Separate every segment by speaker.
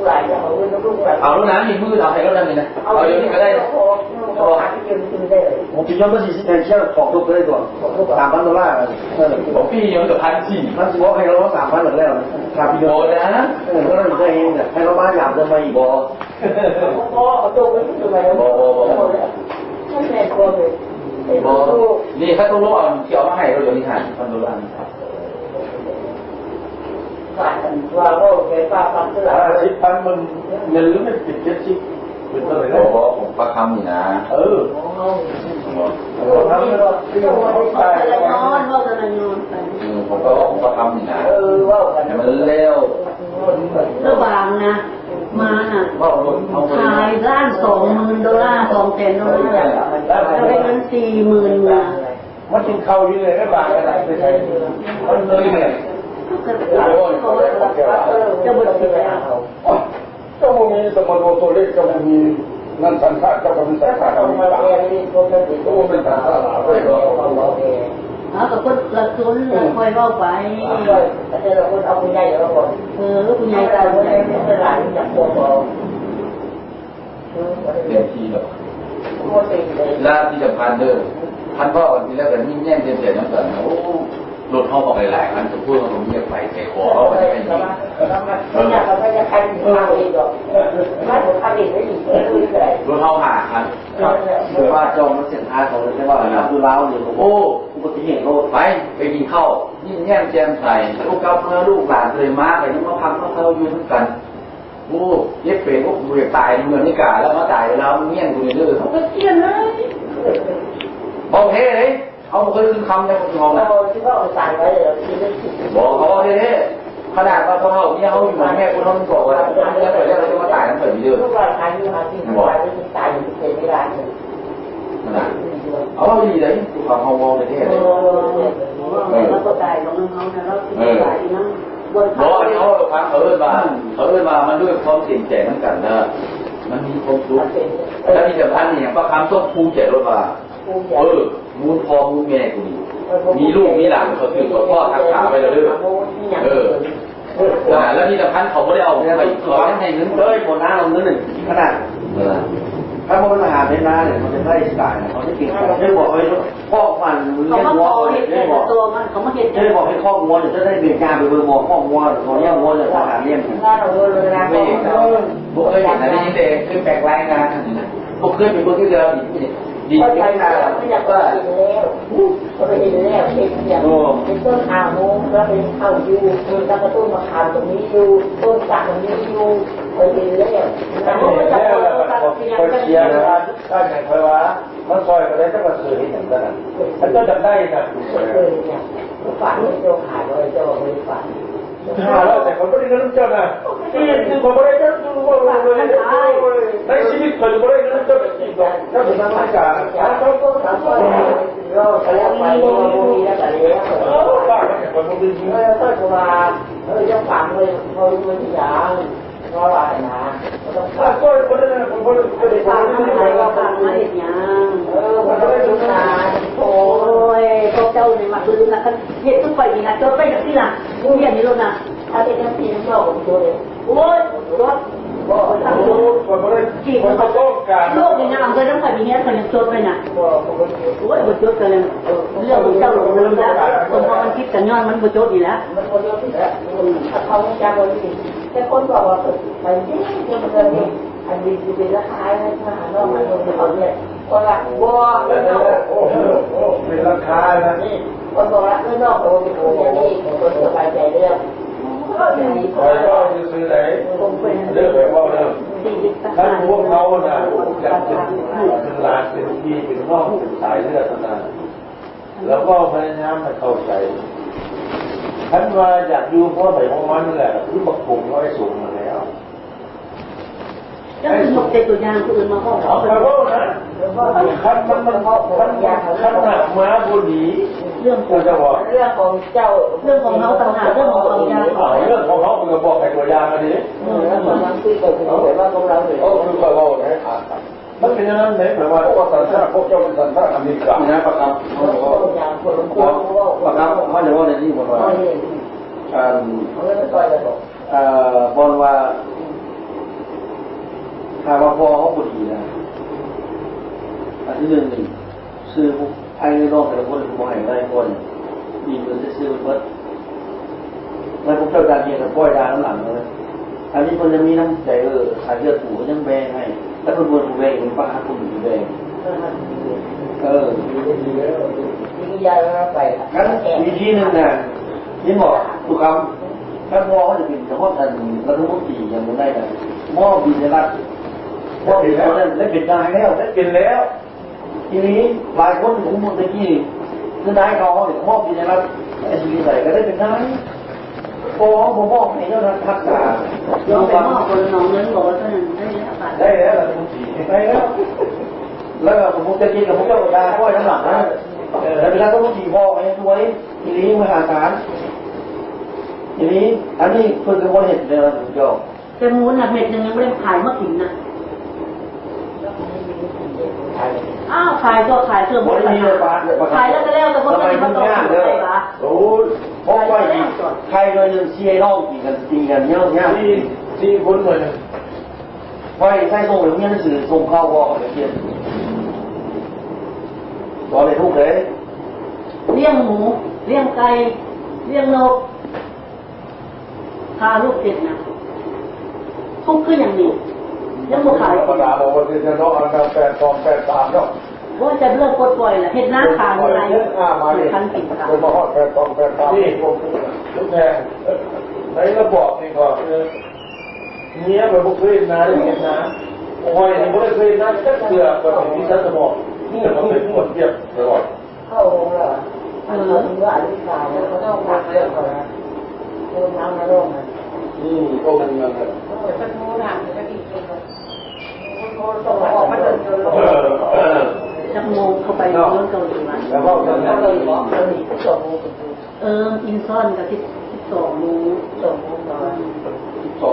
Speaker 1: หลายจะเอาเงินลูกหลาย
Speaker 2: เอาแล้วนะมีมือเอาให้แล้วนั่นเลยนะเอาเดี๋ยวนี้ก็ได้
Speaker 1: พอหาที่ยืนซื้อได้เลย
Speaker 3: ผมปีย้อนก็40เดือนเชี่ยวของทุกได้ตัว$3,000
Speaker 2: ผมปีย้อนกับ1,400
Speaker 3: มันสิว่าให้เรา3,000หมดแล้วครับพี่โย
Speaker 2: นะ
Speaker 3: ก็นั่นก็เองเนี่ยให้เราบ้านอยากจะมาอีกบ่
Speaker 1: พอเอาตัวไปที่ไหนบ่ท่านแม่ตัวเลย
Speaker 2: นี่ถ้าต้องรู้เอาเกี่ยวมาให้เราเดี๋ยวนี้หันพันดูรัน
Speaker 1: ว่าโลกเป็นป้าฟังตลาด
Speaker 3: 10,000มันเงินหรือไม่ติด70เป็นเท่าไหร่
Speaker 2: โอ้ผมประคำนี่นะ
Speaker 1: ทำแล้วนอนว่าจะนอนไป
Speaker 2: ผมก็ผมประคำนี่นะ
Speaker 1: ว่ากัน
Speaker 2: มันเร็ว
Speaker 4: ระบางนะมาน่ะขายล้าน$20,000 $200,000เราได้เงิน40,000มา
Speaker 3: มันกินข้าวอยู่เลยไม่บาทอะไรไม่ใช่มันเลยเนี่ย
Speaker 4: จะบดเสีย
Speaker 3: เจ้ามีสมโนตัวเล็กเจ้ามีนั่นสันขาเจ้าก็มีสันขาเราไม่ต่างตัวเป็นต่างหลายเลย
Speaker 4: กับคนละส่วนคอยเล่าไป
Speaker 1: แต่เราคนเอาคุณยายเราก่อน
Speaker 4: คุณยาย
Speaker 1: เราไม่ได้หลานจากตัวเรา
Speaker 2: เต็มที่แล้วล่าที่จะพันเด้อพันพ่อวันที่แล้วกันยิ่งแย่งเสียน้ำตาลนะโอ้หลุดห้องออกหลายๆครั้งจะพูดว่าผมเงียบไปใส่คอเขาไม่ได้ยิน
Speaker 1: เราไม่จะใครอยู่ข้างเองหรอกถ้าผมข้างเองไม่อยู่ไม่รู้เลย
Speaker 2: หลุดห้องหาครับ
Speaker 3: ว่าจองมันเสียท้ายของเลยใช่ป่ะดูเล้าเนี่ยโอ้อุบัติเหตุโลด
Speaker 2: ไปกินข้าวยิ่งแย่งแจมใส่ลูกเก้าเมื่อลูกหลานเลยมากไปนึกว่าพักเขาอยู่ทั้งกันโอ้เย็บเป็นพวกเรียกตายเมืองนิกาแล้วมาตายแล้วเงี้ยกูเนี่ยเขาก็เกี้ยนเลยบอกเฮ้เลยเขาเคยคือคำเนี่ยคนมองนะ
Speaker 1: ที่เขาสั่งไว้เลย
Speaker 2: บอกเขาเฮ้ขนาดว่าเขาเนี่ยเขาอยู่แม่คุณเขาบอกว่าแล้วเกิดอะไรจะมาตายนั่นเกิดเยอะ
Speaker 1: ทุกวันทานที่มาที่ตายที่ตายอยู่เฉยไม่ได้เลย
Speaker 2: เอาดีเลยคือความเขามองเลยที่เลย
Speaker 4: แล้วก็ตายของเขาเนี่ยแล้วตายนั่ง
Speaker 2: บอกเขาฟังมามันด้วยความเสี่ยงแก่เหมือนกันนะมันมีความรู้แล้วที่สำคัญเนี่ยประคำต้องภูเจ็ดรถว่ามูลพ่อมูลแม่กูมีลูกมีหลานเขาถือว่าพ่อทักษะไปแล้วด้วยแล้วที่สำคัญเขาไม่ได้เอาไปขอให้เงิน
Speaker 3: เลยคนน้าเราเงินหนึ่งขนาดถ้ามันมาหาเป็นน้าเนี่ยมันจะได้สายเขาจะเก่งได้บอกให้พ่อฟันเลี้ยงวัวได้บอก
Speaker 4: ตัวมันเขามาเห็น
Speaker 3: ได้บอกให้ข้อวัวจะได้เบียดการไปเบอร์มองข้อวัวเขาเลี้ยงวัวจะทหารเลี้ยง
Speaker 2: ไม่เห็นบุกเคยเห็นอะไรนี่เด็กคือแปลกแรงงานบุกเคยเป็นคนที่เจอดี
Speaker 1: ไม่ใช่ไม่อยากไปกินแล้วก็ไปกินแล้วเป็นต้นอาโมแล้วเป็นข้าวยูแล้วก็ต้นมะขามตรงนี้ยูต้นสักตรงนี้ยูไปกินแล้วแต่ก็ไม่อยากไป
Speaker 3: เชียร์นะถ้าอย่างไรวะมันซอยก็ได้ถ้ามันสื่อให้เห็นกันนะมันก็จะได้นะ
Speaker 1: เนี่ยฝันเจ้าขายเลยเจ้าไม่ฝัน
Speaker 3: แล้วแต่คนไม่ได้เงินเจ้านะที่คือคนไม่ได้เจ้าดูว่าเลยในชีวิตคนไม่ได้เงินเจ้าจริงหรอกเจ้าถึงต้องการ
Speaker 1: เขาก็ทำอะไรเราแล้วไปมีแล้วแต่เลี้ยง
Speaker 3: บ้าเนี่ยคนไม่ได้ยิน
Speaker 1: ก็จะมาจะฝันเลยเขาไม่ที่อย่างเพราะอะไรนะ
Speaker 3: ก็คนนั้นคนคนคน
Speaker 4: ฝากทำอะไรก็ฝากมาเห็นยัง
Speaker 1: มันไม่รู้นะ
Speaker 4: โอ้ยพวกเจ้าเนี่ยมาดูนะกันเห็นทุกไปนี่นะจนไปอย่างที่น่ะกูเห็นนี่รถนะ
Speaker 1: ถ้าเป็นน้ำพีน้ำเล่าของตัวเอง
Speaker 4: โอ้ยรถ
Speaker 3: คนไม่ได้
Speaker 4: จีบเขาโลกนี่นะเคยต้องไปมีเนี้ยคนยังจดไปน่ะโอ้ยบทจดกันเลยเรื่องของเจ้าหลงลืมแล้วคนพอมันคิดกันย้อนมันบทจดอีแล้ว
Speaker 1: มันบทจดอีแล้วถ้าเขาไม่จำเลยแต่คนบอกว่าไปที่ยังมันเลยอันนี้คือเป็นราคาเลยค่ะนอกมันเขาเนี่ยคนละวัวแล้ว
Speaker 3: โอ้เป็นราคานะ
Speaker 1: นี่คนบอกว่านอกตัวเป็นคนอย่างนี้คนสบายใจเรื่อง
Speaker 3: คอยก็ซื้อไหนเรื่องแบบว่าเรื่องถ้าพวกเขาเนี่ยจะเป็นหลานเป็นพี่เป็นน้องเป็นสายเลือดนะแล้วก็พยายามให้เข้าใจท่านว่าอยากอยู่เพราะไหนของมันแหละคือบักผมก็ให้สูงมาแล้ว
Speaker 4: ก็คือหมดใจตัวอย่างคนอื่นมาห้อง
Speaker 3: เอาแต่ว่านะขั้นมันขั้นหนักมาบุรี
Speaker 4: เรื่องของ
Speaker 1: เรื่องของเจ้า
Speaker 4: เรื่องของเขาต่างหากเรื่องของเขายา
Speaker 3: เรื่องของเขาคือบอกให้ตัวยามาดิ
Speaker 1: มันคือเกิดขึ้นเห็นว่าตรงเราเลย
Speaker 3: คือเขาบอกนะมันเป็นอย่างนั้นไหมหมายว่าสัญชาติพวกเจ้าเป็นสัญชาติอเมริกันนะประกับประกับมันจะว่าในที่บอกว่าบอลว่า
Speaker 5: ถ้าว่าพอเขาพอดีนะอันที่หนึ่งนี่ซื้อไอ้รอบแต่ละคนมองเห็นได้คนมีเงินจะซื้อมันเบิดแล้วผมเจ้าการเงินกับป้อยดาน้ำหลังเลยอันนี้มันจะมีน้ำใจขายเลือดถูก็ยังแบงให้แล้วคนบนถูแบงเป็นป้าคนอยู่แบง
Speaker 1: นี่ยาไป
Speaker 5: งั้นวิธีหนึ่งนะที่บอกทุกคำถ้าพอเขาจะเป็นเฉพาะอันรัฐมนตรีอย่างนั้นได้นะมอบบินรัฐมอบบินรัฐได้เป็นได้แล้วได้เป็นแล้วทีนี้หลายคนของมุนตะกี้คือได้เขาเนี่ยมอบบินรัฐไอ้สิ่งใดก็ได้เป็นได้พอผมบอกให้เจ้าหน้าทักษะ
Speaker 4: ยอมไปมอบคนน้องเงินบอกว่าเท่านั้นได้แล้วค่ะ
Speaker 5: ได้แล้วรัฐมนตรีได้แล้วแล้วผมจะกินกับพวกเจ้าดาค่อยน้ำหลังนะแล้วเป็นรัฐมนตรีพอไอ้ด้วยทีนี้มหาศาลทีนี้อันนี้เพิ่งจะว่าเห็นเลยนะเจ้า
Speaker 4: แต่มูลน่ะเม็ดนึงยังไม่ได้ขายมากินนะอ้าวขายก็ขายเสื้อหมดขายแล้วก็แล้วแต่คนไม่ต้องการเลยปะ
Speaker 5: โอ้ยเพราะว่าใครโดยหนึ่งเชียร์น้องตีกันเยอะแยะ
Speaker 3: ที่คนเหมือน
Speaker 5: ไฟใส่ส่งหรือเงี้ยหนังสือส่งเข้าบอกอะไรเงี้ยบอกเลยทุกเลย
Speaker 4: เลี้ยงหมูเลี้ยงไก่เลี้ยงนกพาลูกเด็กนะทุกข์คืออย่างนี้ยังบ่ขาย
Speaker 3: ธรรมดาบอกว่าจะน้องอันดับ8-2-8-3เนาะ
Speaker 4: ว่าจะเลิกกดปล่อยล่ะเห็ดหน้าขายอะไรคันติดค่ะ
Speaker 3: จะมาฮอด8-2-8-3นี่ผมลูกแพงในระบอกนี่ก็เนี้ยแบบบุกเล่นนะอย่างเงี้ยนะโอ้ยนี่บุกเล่นนะก็เสือแบบนี้ฉันจะบอกนี่มันเป็นหมดเทียบตลอด
Speaker 1: เข้าเหรอถึงว่าอธิษฐานเขาต้องทำเรื่องก่อนนะโดนน้ำมาลงนะ
Speaker 3: ก็มันเงินเลย
Speaker 1: สักโมงหนักจะกินกินต้องออกมาเดินจนลง
Speaker 4: จักโมงเข้าไปเรื่องเกาหลีมา
Speaker 3: แล้วก็
Speaker 1: เขาเลยบอกเขาหนีก็ส่งมูกันดู
Speaker 4: อินซ่อนกับ12 โมง
Speaker 1: ส่งมูนอน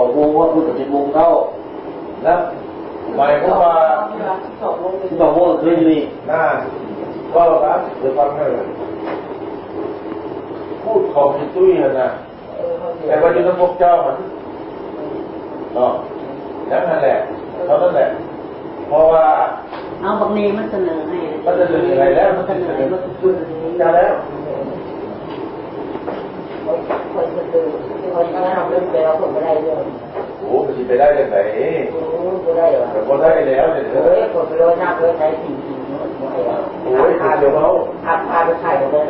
Speaker 5: 2 โมงว่าพูดกับ7 โมงเข้า
Speaker 3: แล้วหมายความว่า
Speaker 1: ส่งมู
Speaker 5: 12 โมงคืนนี้
Speaker 3: หน้าก็รับเดี๋ยวฟังให้พูดของจิตตุ้ยนะแต่ว่าจะต้องพบเจ้ามันเนาะนั่นแหละเท่านั้นแหละเพราะว่า
Speaker 4: เอาบักเนมันเสนอให้
Speaker 3: มันจะเหลืออะไรแล้วมัน
Speaker 4: เส
Speaker 3: จะ
Speaker 4: น
Speaker 3: เห
Speaker 4: อ
Speaker 3: ลือ
Speaker 4: ให้
Speaker 3: จะแล้ว
Speaker 1: คนมันดูคนเขาทำเรื่องไปเราผมไม่ได้เรื่อง
Speaker 3: โอ้มันจะไปได้ยังไง
Speaker 1: โอ้ไม่ได้หรอ
Speaker 3: แต่พอได้แล้วเนี่ย
Speaker 1: โอ้ยคนไปโดนหน้าเพื่อใช้สิ่งไม่ได้
Speaker 3: โอ้ยเดี๋ยวเขา
Speaker 1: อาพาไปขายเลย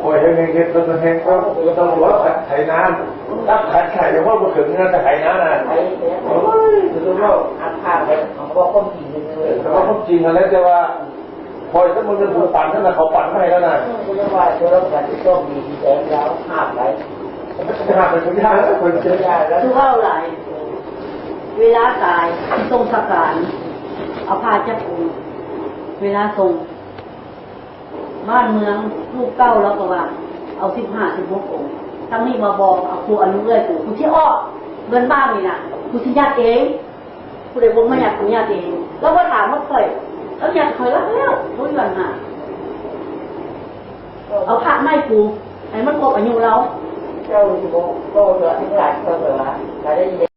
Speaker 3: คอยให้เงี้ยๆต้องแห้งก็ต้องหัวไถน้ำถ้าไข่เดี๋ยวพ่อมาถึงงานจะไถน้ำนะ
Speaker 1: ใช้เนี่ย
Speaker 3: โอ้ยจะรู้ว่า
Speaker 1: อาพาไปของบอกคนจริงเลย
Speaker 3: แต่ว่าความจริงอะไรแต่ว่าพอถ้ามันเป็นผู้ปั่นนั่นแหละเขาปั่นให้แล้วนะ
Speaker 1: คุณจะว่าจะรับการที่ต้องมีแสงแล้วหาบไป
Speaker 3: จะหาเป็นคนยากแล้วคนเจอ
Speaker 1: ได้แล้ว
Speaker 4: คือเข้าหลายเวลาตายทรงสการเอาผ้าจับองค์เวลาทรงบ้านเมืองลูกเก้าแล้วก็ว่าเอา15-16 องค์ทั้งนี้มาบอกเอาครูอนุเรื่อยครูที่อ้อเงินบ้านนี่นะครูที่ญาติเองผู้ใดบอกไม่อยากครูญาติเองแล้วก็ถามว่าเคยแล้วอยากเคยแล้วรู้อยู่หาเอาพระไม่ครูไอ้มันครบอายุเรา
Speaker 1: เจ้าที่บอกก็เหลือทั้งหลายคนเหลือได้ยิน